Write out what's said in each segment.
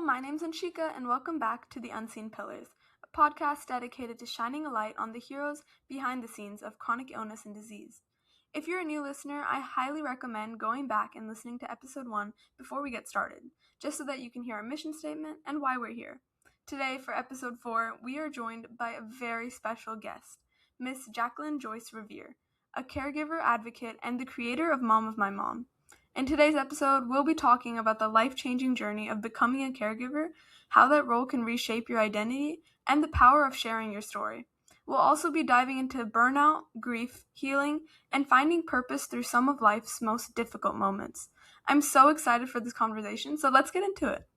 my name's Anshika, and welcome back to The Unseen Pillars, a podcast dedicated to shining a light on the heroes behind the scenes of chronic illness and disease. If you're a new listener, I highly recommend going back and listening to episode 1 before we get started, just so that you can hear our mission statement and why we're here. Today, for episode 4, we are joined by a very special guest, Miss Jacquelyn Joyce Revere, a caregiver advocate and the creator of Mom of My Mom. In today's episode, we'll be talking about the life-changing journey of becoming a caregiver, how that role can reshape your identity, and the power of sharing your story. We'll also be diving into burnout, grief, healing, and finding purpose through some of life's most difficult moments. I'm so excited for this conversation, so let's get into it.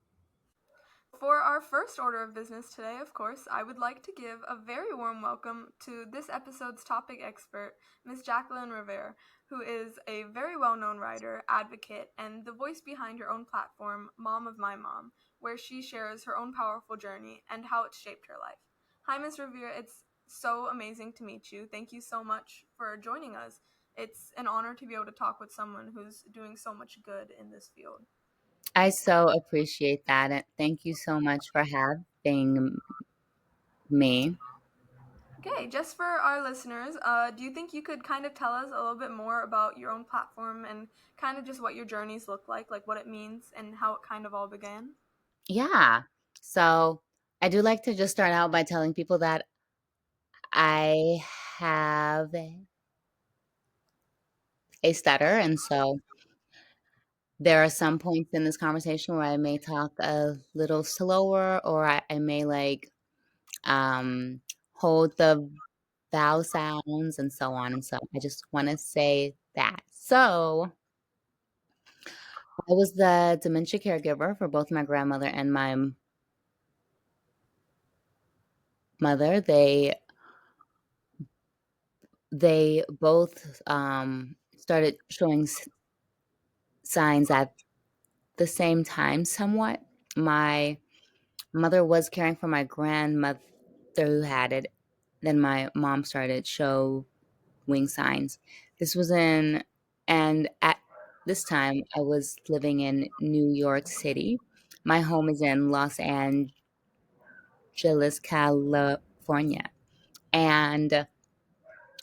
For our first order of business today, of course, I would like to give a very warm welcome to this episode's topic expert, Ms. Jacquelyn Revere, who is a very well-known writer, advocate, and the voice behind her own platform, Mom of My Mom, where she shares her own powerful journey and how it shaped her life. Hi, Ms. Revere. It's so amazing to meet you. Thank you so much for joining us. It's an honor to be able to talk with someone who's doing so much good in this field. I so appreciate that. And thank you so much for having me. Okay, just for our listeners, do you think you could kind of tell us a little bit more about your own platform and kind of just what your journeys look like what it means and how it kind of all began? Yeah. So I do like to just start out by telling people that I have a stutter. And so there are some points in this conversation where I may talk a little slower or I may hold the vowel sounds and so on. And so I just want to say that. So I was the dementia caregiver for both my grandmother and my mother. They both started showing signs at the same time somewhat. My mother was caring for my grandmother who had it. Then my mom started showing signs. This was and at this time I was living in New York City. My home is in Los Angeles, California. And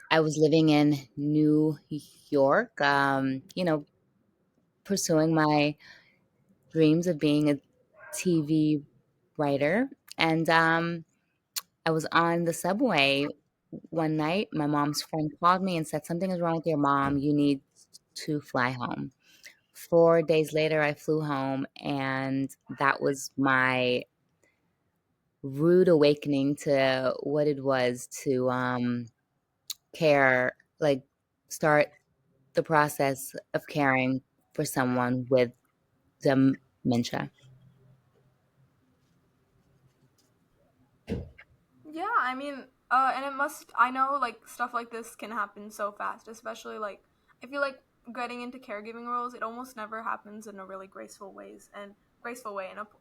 I was living in New York, pursuing my dreams of being a TV writer. And I was on the subway one night. My mom's friend called me and said, "Something is wrong with your mom. You need to fly home." 4 days later, I flew home, and that was my rude awakening to what it was to care, like start the process of caring for someone with dementia. Yeah, I mean, and I know like stuff like this can happen so fast, especially like, I feel like getting into caregiving roles, it almost never happens in a really graceful way. And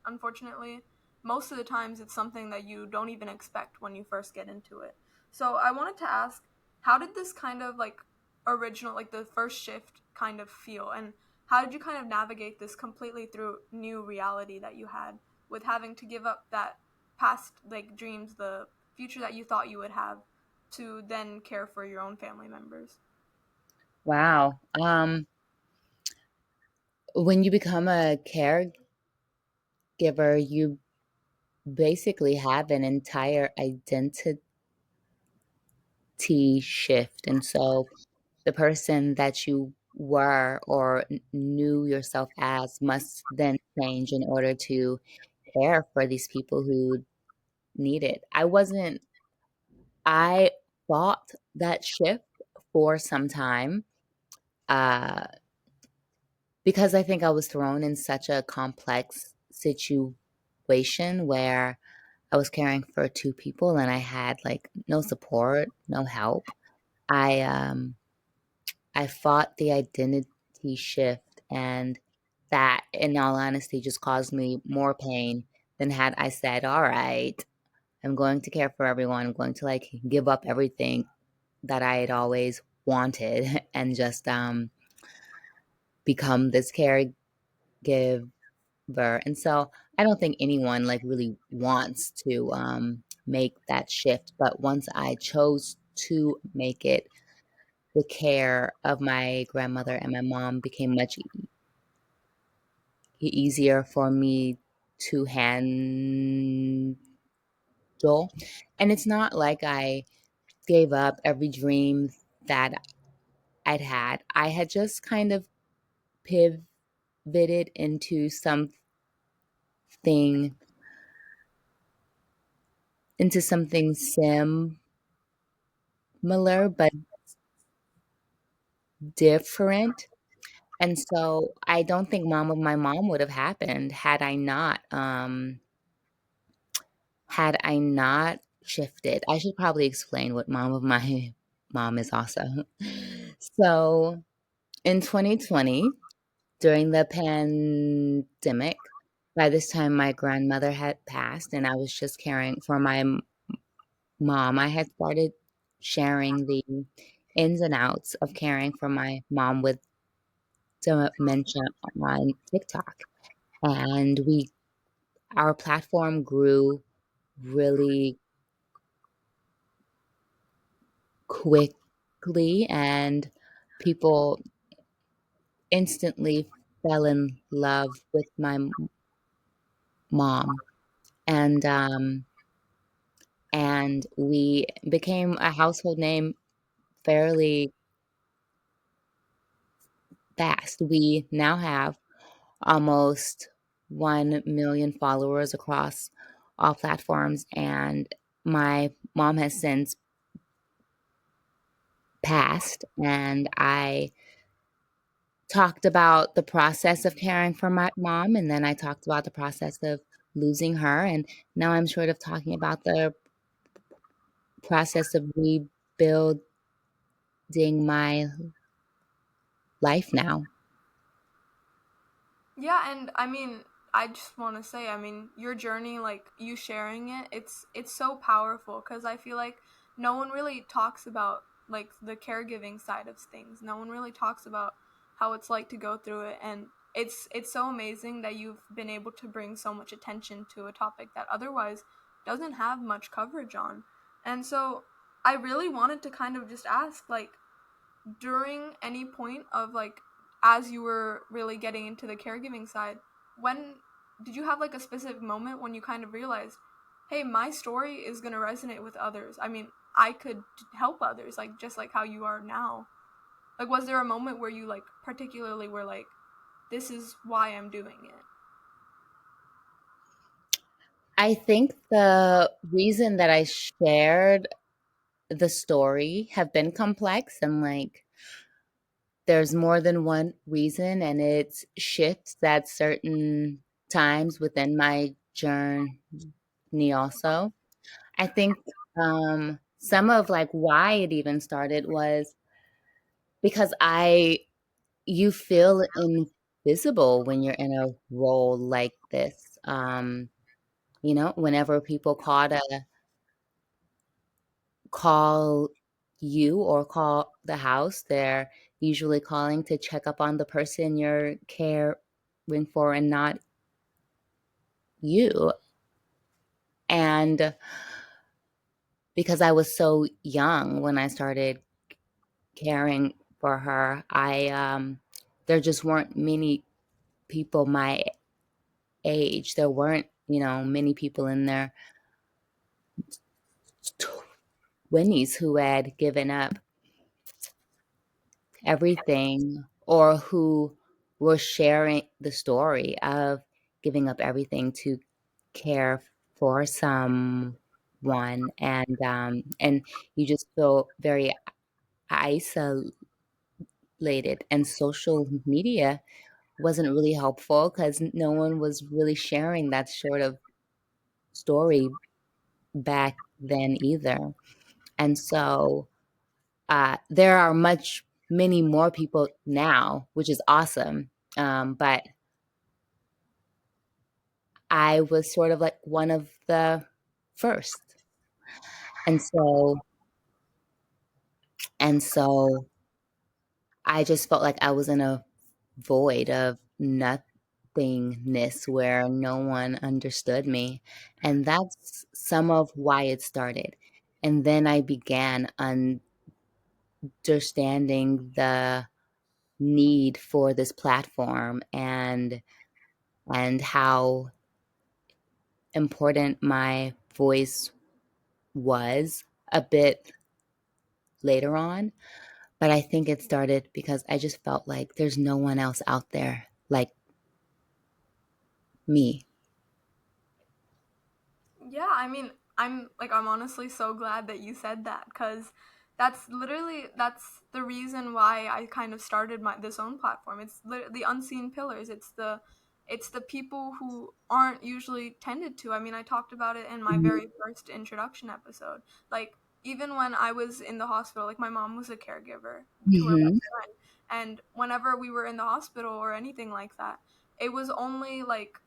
unfortunately, most of the times it's something that you don't even expect when you first get into it. So I wanted to ask, how did this kind of like original, like the first shift kind of feel? And how did you kind of navigate this completely through new reality that you had with having to give up that past like dreams, the future that you thought you would have, to then care for your own family members? Wow. When you become a caregiver, you basically have an entire identity shift. And so the person that you were or knew yourself as must then change in order to care for these people who need it. I fought that shift for some time uh, because I think I was thrown in such a complex situation where I was caring for two people and I had like no support, no help. I um I fought the identity shift, and that in all honesty just caused me more pain than had I said, "All right, I'm going to care for everyone. I'm going to like give up everything that I had always wanted and just become this caregiver." And so I don't think anyone like really wants to make that shift, but once I chose to make it, the care of my grandmother and my mom became much easier for me to handle. And it's not like I gave up every dream that I'd had. I had just kind of pivoted into something similar but different. And so I don't think Mom of My Mom would have happened had I not shifted. I should probably explain what Mom of My Mom is also. So in 2020, during the pandemic, by this time my grandmother had passed and I was just caring for my mom. I had started sharing the ins and outs of caring for my mom with dementia on TikTok. And our platform grew really quickly and people instantly fell in love with my mom. And we became a household name fairly fast. We now have almost 1 million followers across all platforms, and my mom has since passed, and I talked about the process of caring for my mom, and then I talked about the process of losing her, and now I'm sort of talking about the process of rebuilding my life now. Yeah, and I mean, I just want to say, I mean, your journey, like you sharing it, it's so powerful because I feel like no one really talks about like the caregiving side of things. No one really talks about how it's like to go through it, and it's so amazing that you've been able to bring so much attention to a topic that otherwise doesn't have much coverage on. And so I really wanted to kind of just ask, like, during any point of like as you were really getting into the caregiving side, when did you have like a specific moment when you kind of realized, hey, my story is going to resonate with others? I mean, I could help others, like just like how you are now. Like, was there a moment where you like particularly were like, this is why I'm doing it? I think the reason that I shared the story have been complex and like there's more than one reason and it shifts at certain times within my journey also. I think some of like why it even started was because I you feel invisible when you're in a role like this. Whenever people call you or call the house, they're usually calling to check up on the person you're caring for and not you. And because I was so young when I started caring for her, I there just weren't many people my age. There weren't, many people in their 20s who had given up everything or who were sharing the story of giving up everything to care for someone, and you just feel very isolated, and social media wasn't really helpful because no one was really sharing that sort of story back then either. And so there are many more people now, which is awesome. But I was sort of like one of the first. And so I just felt like I was in a void of nothing. nothingness where no one understood me. And that's some of why it started. And then I began understanding the need for this platform and how important my voice was a bit later on. But I think it started because I just felt like there's no one else out there like me. Yeah, I mean, I'm honestly so glad that you said that, cuz that's the reason why I kind of started my this own platform. It's the unseen pillars. It's the people who aren't usually tended to. I mean, I talked about it in my Mhm, very first introduction episode. Like, even when I was in the hospital, like, my mom was a caregiver to her mhm, best friend, and whenever we were in the hospital or anything like that, it was only like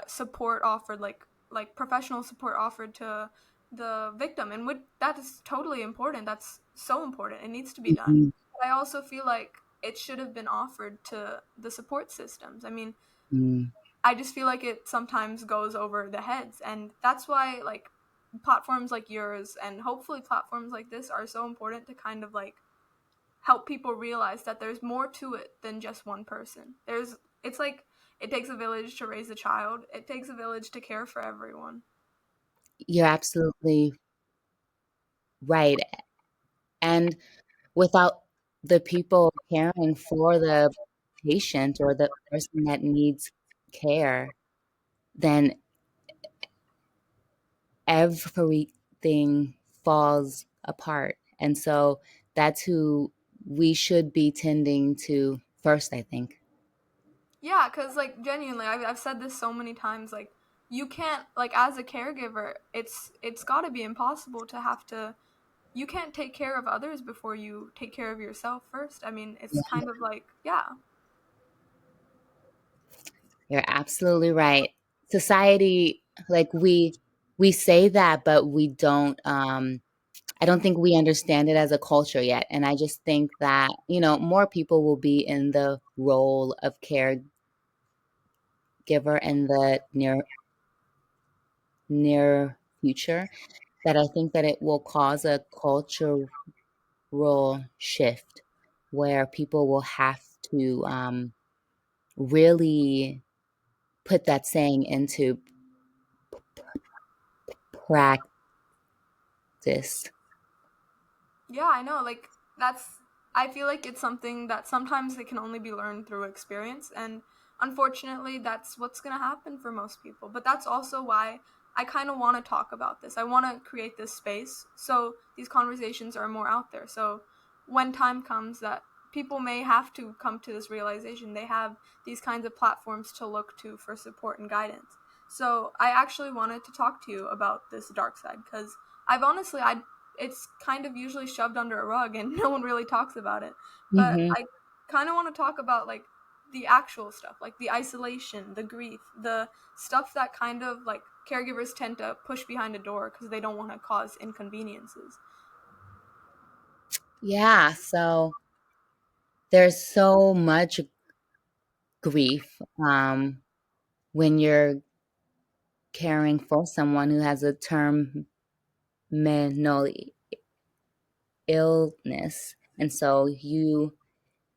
support offered, like professional support offered to the victim, and that is totally important. That's so important. It needs to be done. mhm, But I also feel like it should have been offered to the support systems. I mean, mhm. I just feel like it sometimes goes over the heads, and that's why, like, platforms like yours and hopefully platforms like this are so important to kind of like help people realize that there's more to it than just one person. It's like it takes a village to raise a child. It takes a village to care for everyone. You're absolutely right. And without the people caring for the patient or the person that needs care, then everything falls apart. And so that's who we should be tending to first, I think. Yeah, because, like, genuinely, I've said this so many times. Like, you can't, like, as a caregiver, it's got to be impossible to have to. You can't take care of others before you take care of yourself first. I mean, it's kind of like, yeah. You're absolutely right. Society, like we say that, but we don't I don't think we understand it as a culture yet. And I just think that, more people will be in the role of caregiver in the near future, that I think that it will cause a cultural shift where people will have to really put that saying into practice. Yeah, I know. Like, I feel like it's something that sometimes it can only be learned through experience, and unfortunately, that's what's gonna happen for most people. But that's also why I kind of want to talk about this. I want to create this space so these conversations are more out there. So when time comes that people may have to come to this realization, they have these kinds of platforms to look to for support and guidance. So I actually wanted to talk to you about this dark side because I it's kind of usually shoved under a rug and no one really talks about it. But Hmm. I kind of want to talk about, like, the actual stuff, like the isolation, the grief, the stuff that kind of like caregivers tend to push behind a door because they don't want to cause inconveniences. Yeah, so there's so much grief when you're caring for someone who has a terminal illness. And so you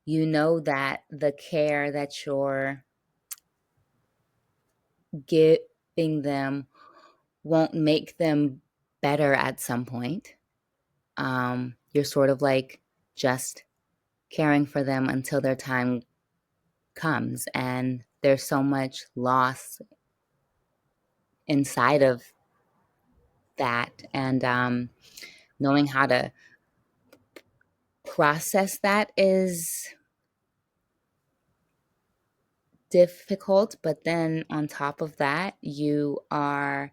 know that the care that you're giving them won't make them better at some point. You're sort of like just caring for them until their time comes, and there's so much loss inside of that, and knowing how to process that is difficult. But then on top of that, you are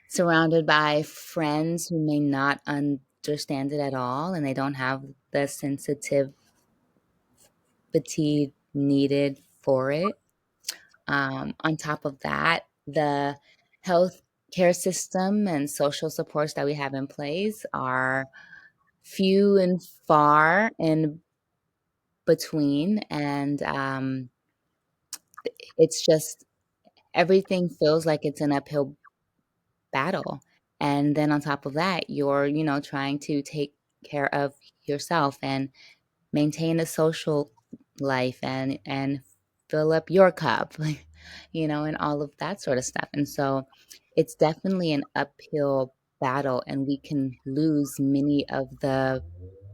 surrounded by friends who may not understand it at all, and they don't have the sensitivity needed for it. On top of that, the health care system and social supports that we have in place are few and far in between. And it's just everything feels like it's an uphill battle. And then on top of that, you're, trying to take care of yourself and maintain a social life and fill up your cup, like, and all of that sort of stuff. And so it's definitely an uphill battle, and we can lose many of the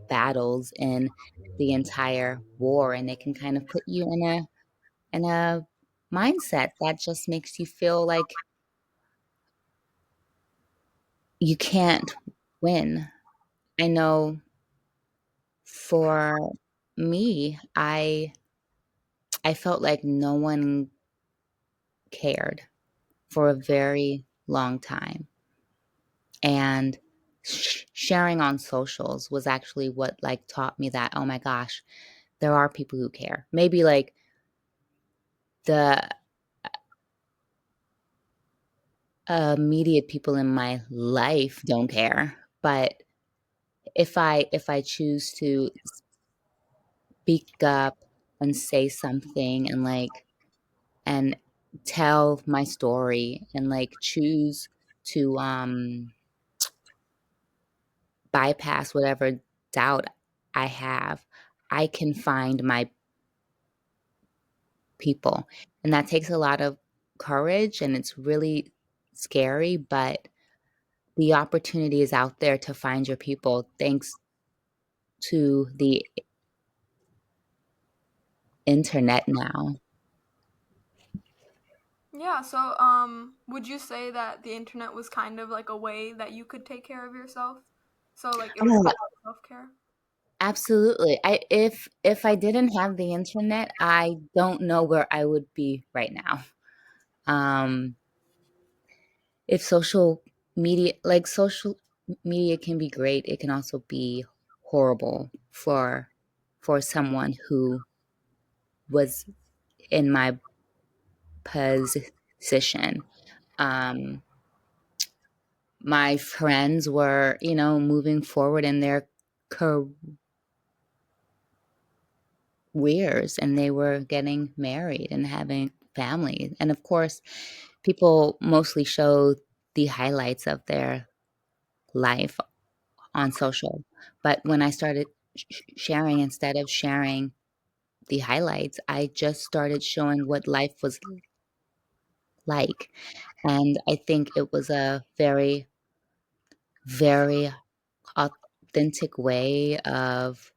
battles in the entire war, and it can kind of put you in a mindset that just makes you feel like you can't win. I know for me, I felt like no one cared for a very long time. And sharing on socials was actually what like taught me that, oh my gosh, there are people who care. Maybe like the immediate people in my life don't care, but if I choose to speak up and say something and and tell my story and like choose to bypass whatever doubt I have, I can find my people. And that takes a lot of courage, and it's really scary, but the opportunity is out there to find your people thanks to the internet now. Yeah, so would you say that the internet was kind of like a way that you could take care of yourself? So like it was Oh, kind of self-care? absolutely. If I didn't have the internet, I don't know where I would be right now. Um, if social media can be great, it can also be horrible for someone who was in my position. Um, my friends were, moving forward in their careers, and they were getting married and having families. And of course, people mostly show the highlights of their life on social. But when I started sharing, instead of sharing the highlights, I just started showing what life was like. And I think it was a very, very authentic way of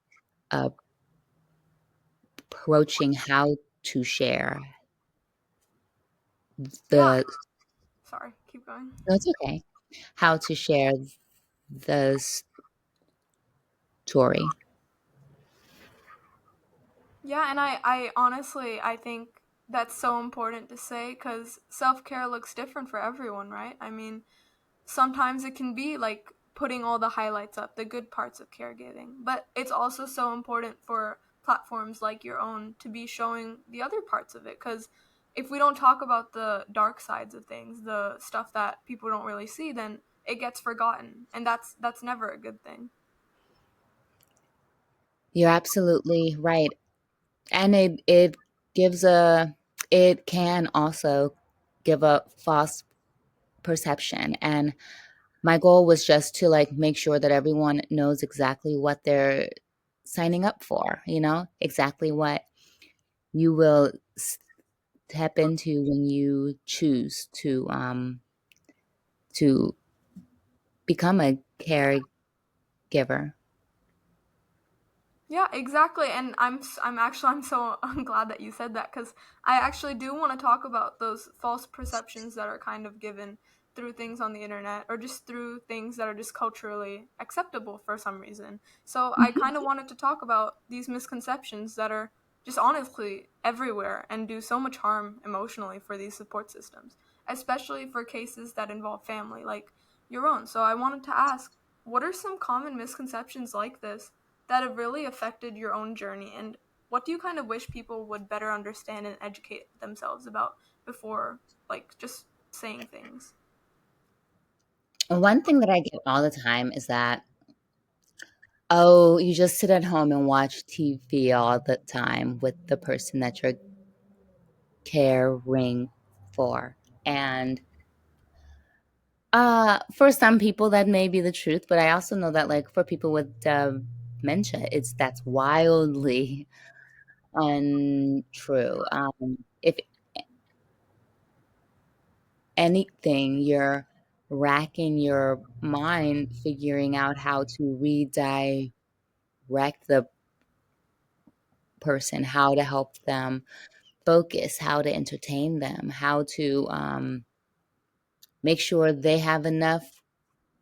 approaching how to share Yeah, the, sorry, keep going. no, it's okay, how to share the story. Yeah, and I honestly I think that's so important to say cuz self-care looks different for everyone, right? I mean, sometimes it can be like putting all the highlights up, the good parts of caregiving. But it's also so important for platforms like your own to be showing the other parts of it cuz if we don't talk about the dark sides of things, the stuff that people don't really see, then it gets forgotten, and that's never a good thing. You're absolutely right. And gives a it can also give a false perception. And my goal was just to like make sure that everyone knows exactly what they're signing up for, exactly what you will step into when you choose to become a caregiver. Yeah, exactly. And I'm actually I'm so I'm glad that you said that cuz I actually do want to talk about those false perceptions that are kind of given through things on the internet or just through things that are just culturally acceptable for some reason. So I kind of wanted to talk about these misconceptions that are just honestly everywhere and do so much harm emotionally for these support systems, especially for cases that involve family like your own. So I wanted to ask, what are some common misconceptions like this that have really affected your own journey, and what do you kind of wish people would better understand and educate themselves about before like just saying things? One thing that I get all the time is that, oh, you just sit at home and watch TV all the time with the person that you're caring for. And for some people that may be the truth, but I also know that like for people with dementia, that's wildly untrue. If anything, you're racking your mind figuring out how to redirect the person, how to help them focus, how to entertain them, how to make sure they have enough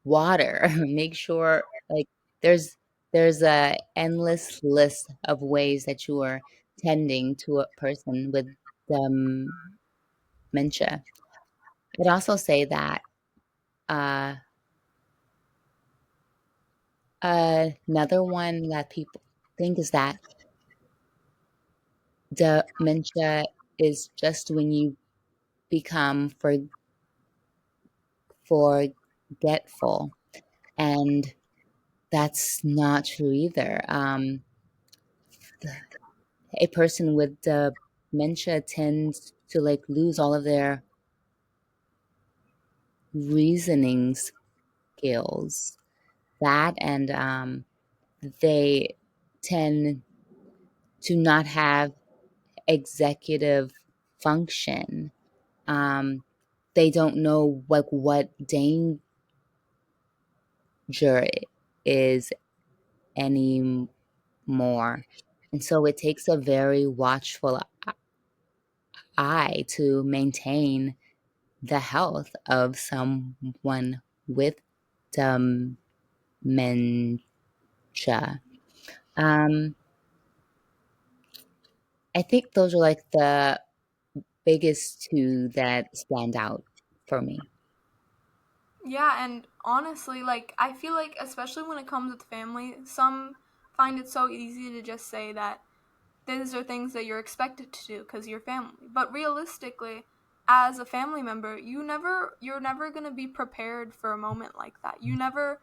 water, make sure like there's a endless list of ways that you are tending to a person with dementia. I'd also say that uh, another one that people think is that dementia is just when you become forgetful, and that's not true either. A person with dementia tends to like lose all of their reasoning skills. That and they tend to not have executive function. Um, they don't know like what danger is anymore. And so it takes a very watchful eye to maintain the health of someone with dementia. Um, I think those are like the biggest two that stand out for me. Yeah, and honestly, like, I feel like, especially when it comes with family, some find it so easy to just say that these are things that you're expected to do because you're family. But realistically, as a family member, you're never going to be prepared for a moment like that. You never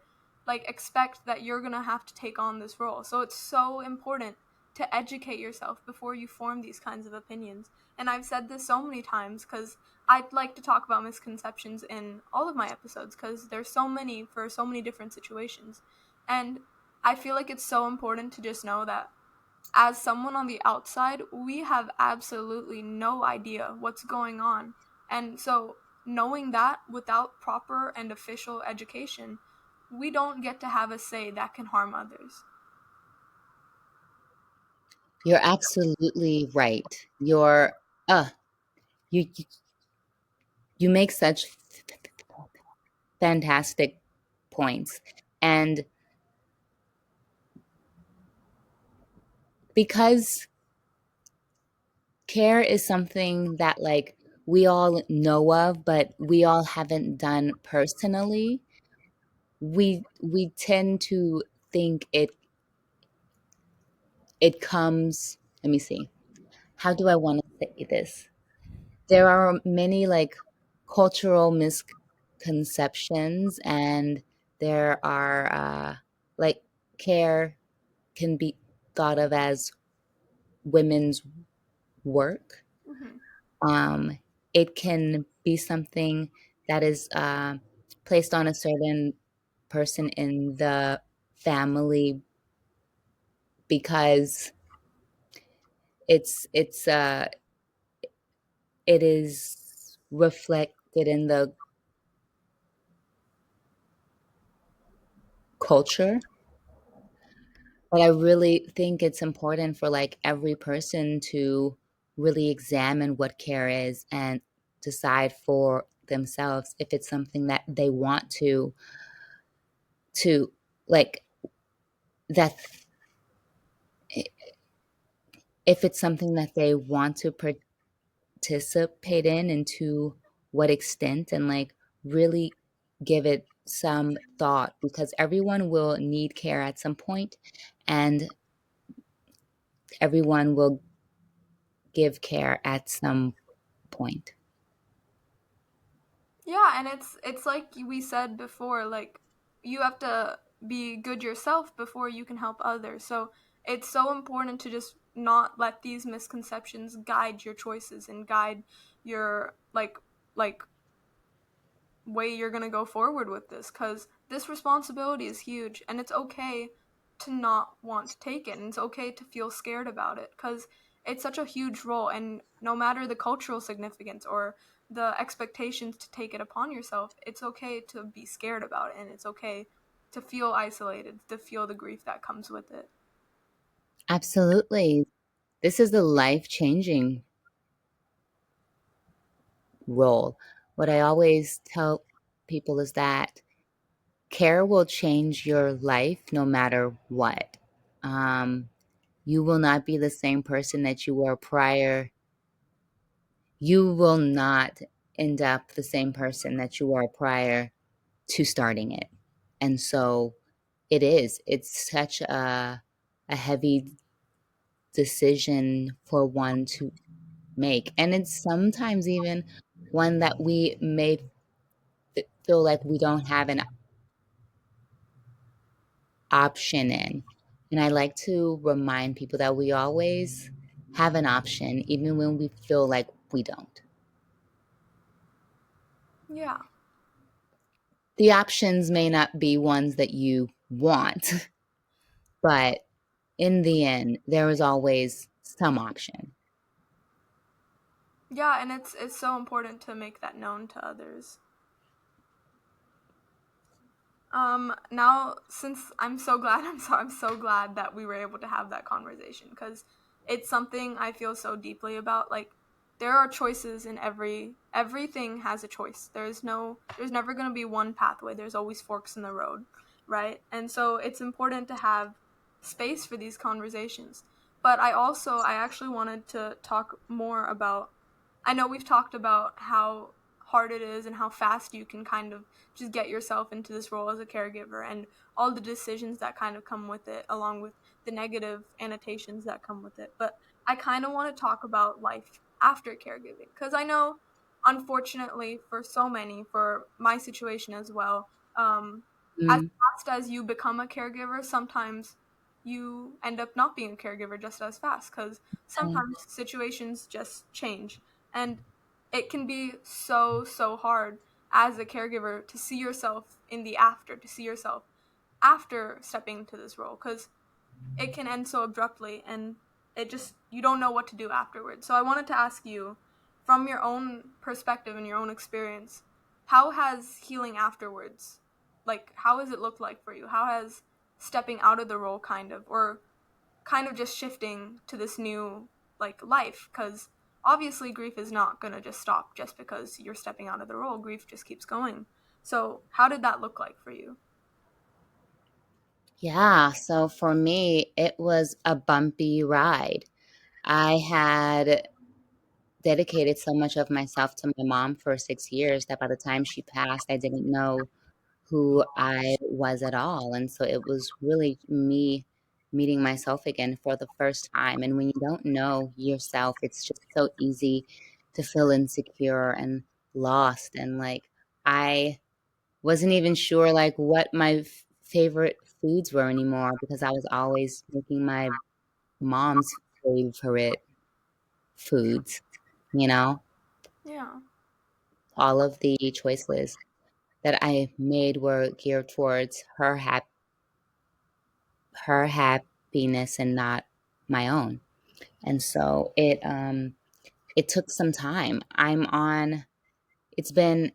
like expect that you're going to have to take on this role. So it's so important to educate yourself before you form these kinds of opinions. And I've said this so many times cuz I'd like to talk about misconceptions in all of my episodes cuz there's so many for so many different situations. And I feel like it's so important to just know that as someone on the outside, we have absolutely no idea what's going on. And so, knowing that without proper and official education, we don't get to have a say that can harm others. You're absolutely right. Uh you you make such fantastic points. And because care is something that like we all know of, but we all haven't done personally, we tend to think it comes, let me see. How do I want to say this? There are many like cultural misconceptions, and there are like care can be thought of as women's work. Mm-hmm. Um, it can be something that is placed on a certain person in the family because it's it is reflected in the culture. But I really think it's important for like every person to really examine what care is and decide for themselves if it's something that they want to like that if it's something that they want to participate in and to what extent, and like really give it some thought because everyone will need care at some point, and everyone will give care at some point. Yeah, and it's like we said before, like you have to be good yourself before you can help others. So it's so important to just not let these misconceptions guide your choices and guide your like way you're going to go forward with this, cuz this responsibility is huge, and it's okay to not want to take it, and it's okay to feel scared about it, cuz it's such a huge role, and no matter the cultural significance or the expectations to take it upon yourself, it's okay to be scared about it, and it's okay to feel isolated, to feel the grief that comes with it. Absolutely. This is a life-changing role. What I always tell people is that care will change your life no matter what. Um, you will not be the same person that you were prior. You will not end up the same person that you were prior to starting it. And so it's such a heavy decision for one to make. And it's sometimes even one that we may feel like we don't have an option in. And I like to remind people that we always have an option, even when we feel like we don't. Yeah. The options may not be ones that you want, but in the end, there is always some option. Yeah, and it's so important to make that known to others. Now, since I'm so glad, I'm so glad that we were able to have that conversation, because it's something I feel so deeply about. Like, there are choices in everything has a choice. There's never going to be one pathway. There's always forks in the road, right? And so it's important to have space for these conversations. But I actually wanted to talk more about, I know we've talked about how hard it is and how fast you can kind of just get yourself into this role as a caregiver and all the decisions that kind of come with it, along with the negative annotations that come with it. But I kind of want to talk about life after caregiving, because I know, unfortunately, for so many, for my situation as well, as Mm, fast as you become a caregiver, sometimes you end up not being a caregiver just as fast, because okay. sometimes situations just change, and it can be so hard as a caregiver to see yourself in the after, to see yourself after stepping into this role, because it can end so abruptly, and it just, you don't know what to do afterwards. So I wanted to ask you, from your own perspective and your own experience, how has healing afterwards, like, how has it looked like for you? How has stepping out of the role kind of, or kind of just shifting to this new like life, because obviously grief is not going to just stop just because you're stepping out of the role. Grief just keeps going. So how did that look like for you? Yeah, so for me, it was a bumpy ride. I had dedicated so much of myself to my mom for 6 years that by the time she passed, I didn't know who I was at all. And so it was really me meeting myself again for the first time. And when you don't know yourself, it's just so easy to feel insecure and lost. And like, I wasn't even sure like what my favorite foods were anymore because I was always making my mom's favorite foods, you know? Yeah. All of the choices that I made were geared towards her happiness and not my own. And so it took some time. It's been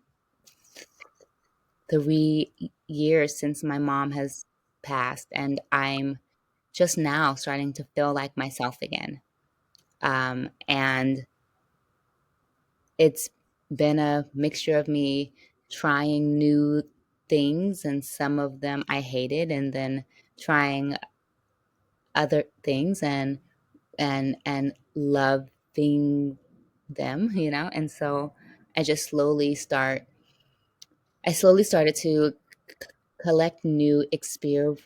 3 years since my mom has passed, and I'm just now starting to feel like myself again. And it's been a mixture of me trying new things, and some of them I hated, and then trying other things and loving them, you know? And so I just I slowly started to collect new experiences,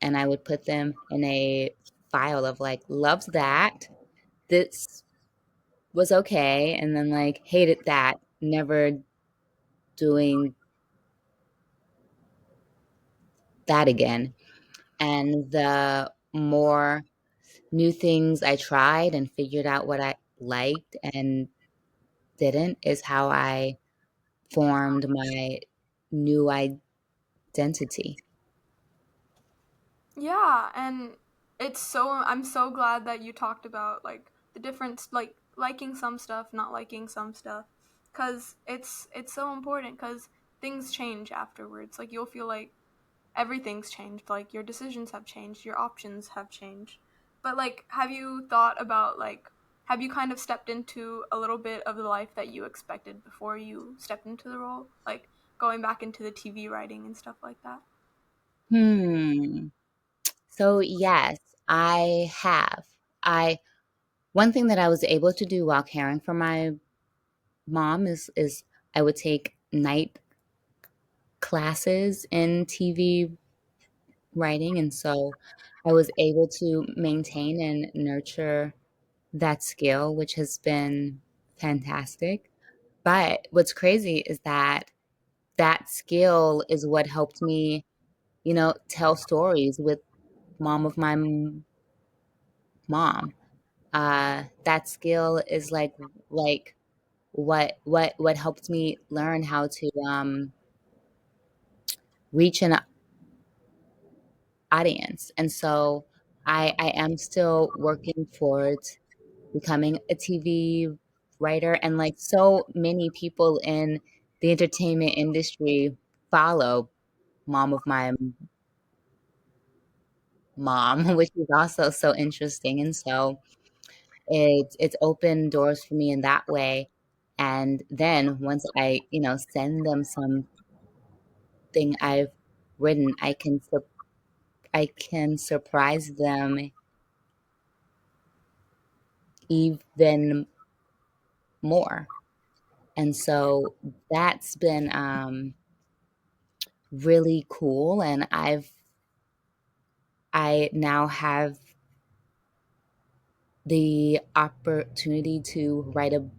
and I would put them in a file of like, loved that. This was okay. And then like, hated that. Never doing that again. And the more new things I tried and figured out what I liked and didn't is how I formed my new identity. Yeah, and I'm so glad that you talked about like the difference, like liking some stuff, not liking some stuff, cuz it's so important cuz things change afterwards. Like you'll feel like everything's changed, like your decisions have changed, your options have changed. But like have you thought about like have you kind of stepped into a little bit of the life that you expected before you stepped into the role? Like going back into the TV writing and stuff like that? Hmm. So yes, I have. I One thing that I was able to do while caring for my mom is I would take night classes in TV writing, and so I was able to maintain and nurture that skill, which has been fantastic. But what's crazy is that that skill is what helped me, tell stories with mom of my mom. That skill is like what helped me learn how to reach an audience. And so I am still working towards becoming a TV writer, and like so many people in the entertainment industry follow mom of my mom, which is also so interesting. And so it's opened doors for me in that way. And then once I, send them something I've written, I can surprise them even more. And so that's been really cool. And I now have the opportunity to write a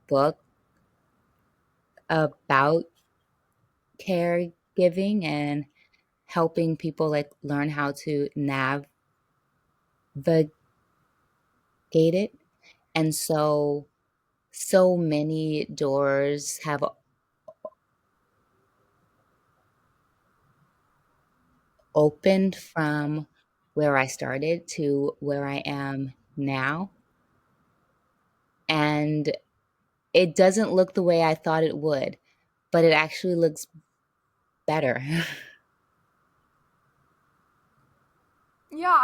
book about caregiving and helping people like learn how to navigate it. And so many doors have opened from where I started to where I am now. And it doesn't look the way I thought it would, but it actually looks better. Yeah,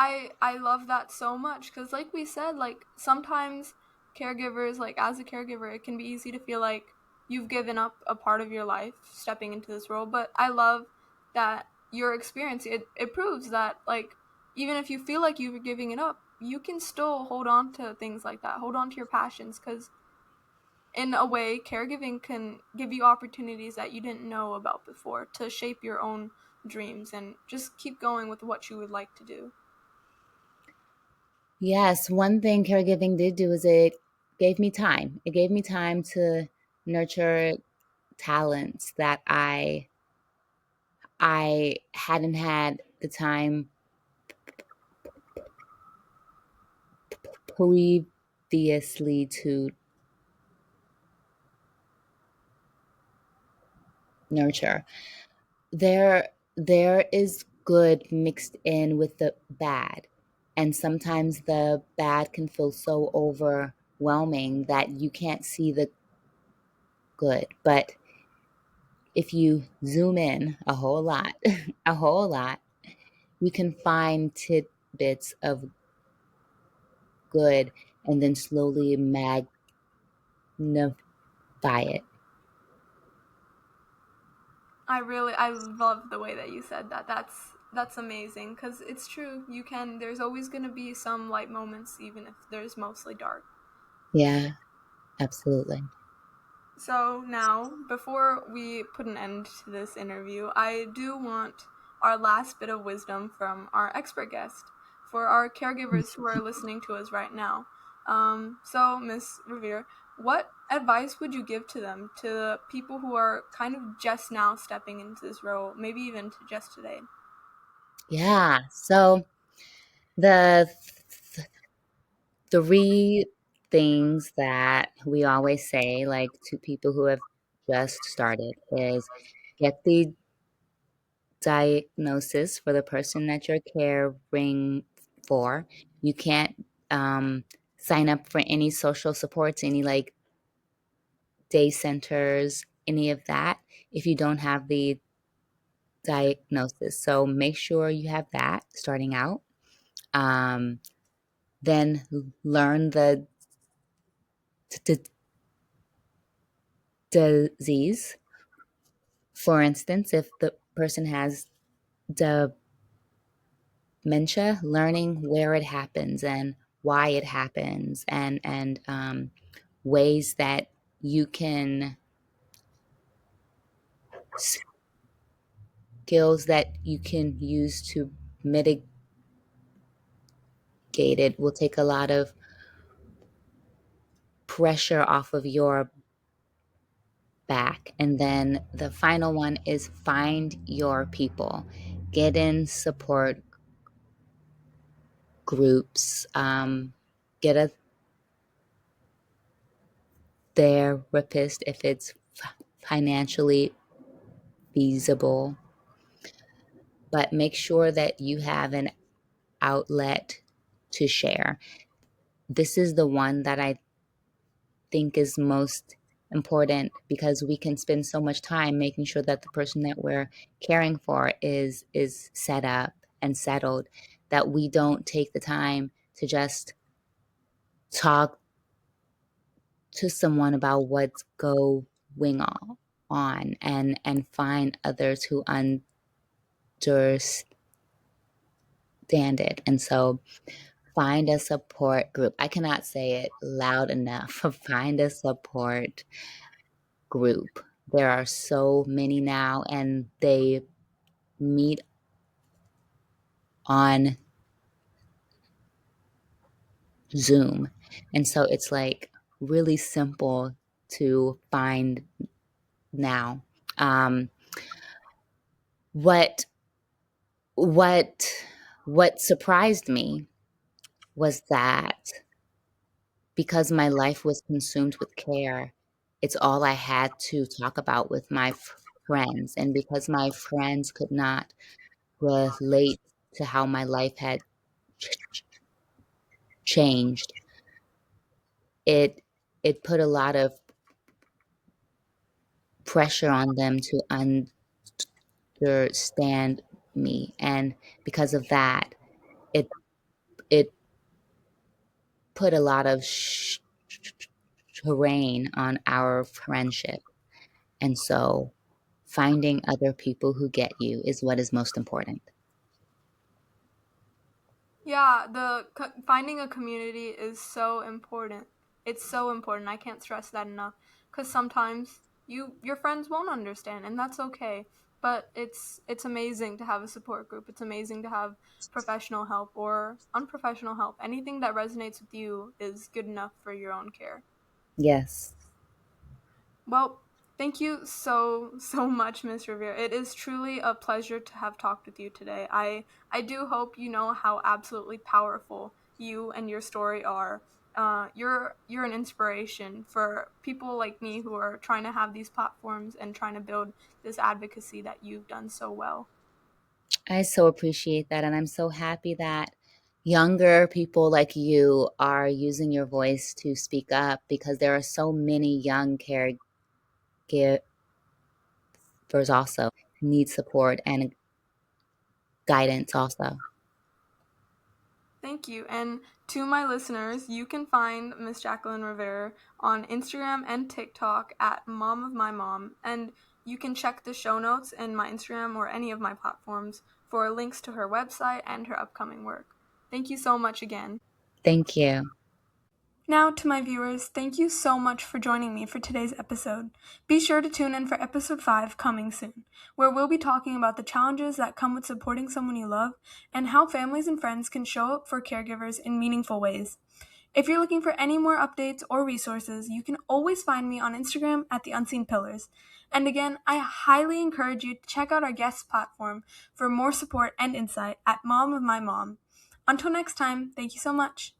I love that so much cuz like we said, like sometimes caregivers, like as a caregiver, it can be easy to feel like you've given up a part of your life stepping into this role, but I love that your experience it proves that like even if you feel like you're giving it up, you can still hold on to things like that. Hold on to your passions cuz in a way caregiving can give you opportunities that you didn't know about before to shape your own dreams and just keep going with what you would like to do. Yes, one thing caregiving did do is it gave me time. It gave me time to nurture talents that I hadn't had the time previously to nurture. There is good mixed in with the bad. And sometimes the bad can feel so overwhelming that you can't see the good. But if you zoom in a whole lot, a whole lot, you can find tidbits of good and then slowly magnify it. I love the way that you said that. That's amazing because it's true. You can. There's always gonna be some light moments, even if there's mostly dark. Yeah, absolutely. So now, before we put an end to this interview, I do want our last bit of wisdom from our expert guest for our caregivers who are listening to us right now. So, Miss Revere, what advice would you give to them, to the people who are kind of just now stepping into this role, maybe even to just today? Yeah. So the 3 things that we always say, like, to people who have just started is get the diagnosis for the person that you're caring for. You can't, sign up for any social supports, any, like, day centers, any of that, if you don't have the diagnosis. So make sure you have that starting out. Um, then learn the d disease. For instance, if the person has dementia, learning where it happens and why it happens, and ways that you can skills that you can use to mitigate it will take a lot of pressure off of your back. And then the final one is find your people. Get in support groups. Get a therapist if it's financially feasible. But make sure that you have an outlet to share. This is the one that I think is most important because we can spend so much time making sure that the person that we're caring for is set up and settled that we don't take the time to just talk to someone about what's going on and find others who understand it. And so find a support group. I cannot say it loud enough. Find a support group. There are so many now, and they meet on Zoom. And so it's like really simple to find now. Um, what what what surprised me was that because my life was consumed with care, it's all I had to talk about with my friends. And because my friends could not relate to how my life had ch- changed, it it put a lot of pressure on them to understand me. And because of that, it it put a lot of terrain on our friendship. And so finding other people who get you is what is most important. Yeah, finding a community is so important. It's so important. I can't stress that enough cuz sometimes your friends won't understand and that's okay. But it's amazing to have a support group. It's amazing to have professional help or unprofessional help. Anything that resonates with you is good enough for your own care. Yes. Well, thank you so much, Miss Revere. It is truly a pleasure to have talked with you today. I do hope you know how absolutely powerful you and your story are. You're an inspiration for people like me who are trying to have these platforms and trying to build this advocacy that you've done so well. I so appreciate that. And I'm so happy that younger people like you are using your voice to speak up because there are so many young caregivers also who need support and guidance also. Thank you. And to my listeners, you can find Miss Jacquelyn Revere on Instagram and TikTok at Mom of My Mom. And you can check the show notes in my Instagram or any of my platforms for links to her website and her upcoming work. Thank you so much again. Thank you. Now, to my viewers, thank you so much for joining me for today's episode. Be sure to tune in for episode 5 coming soon, where we'll be talking about the challenges that come with supporting someone you love and how families and friends can show up for caregivers in meaningful ways. If you're looking for any more updates or resources, you can always find me on Instagram at The Unseen Pillars. And again, I highly encourage you to check out our guest platform for more support and insight at Mom of My Mom. Until next time, thank you so much.